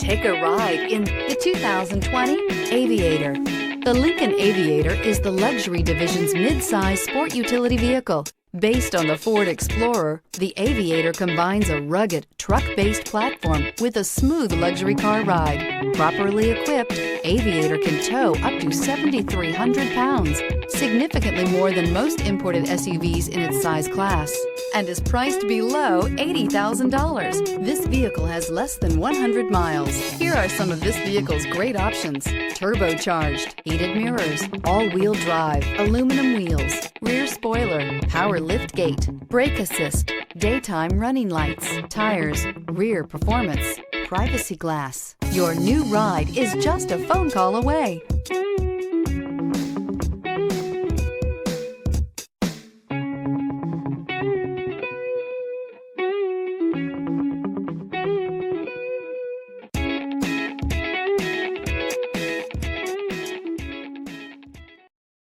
Take a ride in the 2020 Aviator. The Lincoln Aviator is the luxury division's mid-size sport utility vehicle. Based on the Ford Explorer, the Aviator combines a rugged, truck-based platform with a smooth luxury car ride. Properly equipped, Aviator can tow up to 7,300 pounds, significantly more than most imported SUVs in its size class, and is priced below $80,000. This vehicle has less than 100 miles. Here are some of this vehicle's great options: turbocharged, heated mirrors, all-wheel drive, aluminum wheels, rear spoiler, power liftgate, brake assist, daytime running lights, tires, rear performance, privacy glass. Your new ride is just a phone call away.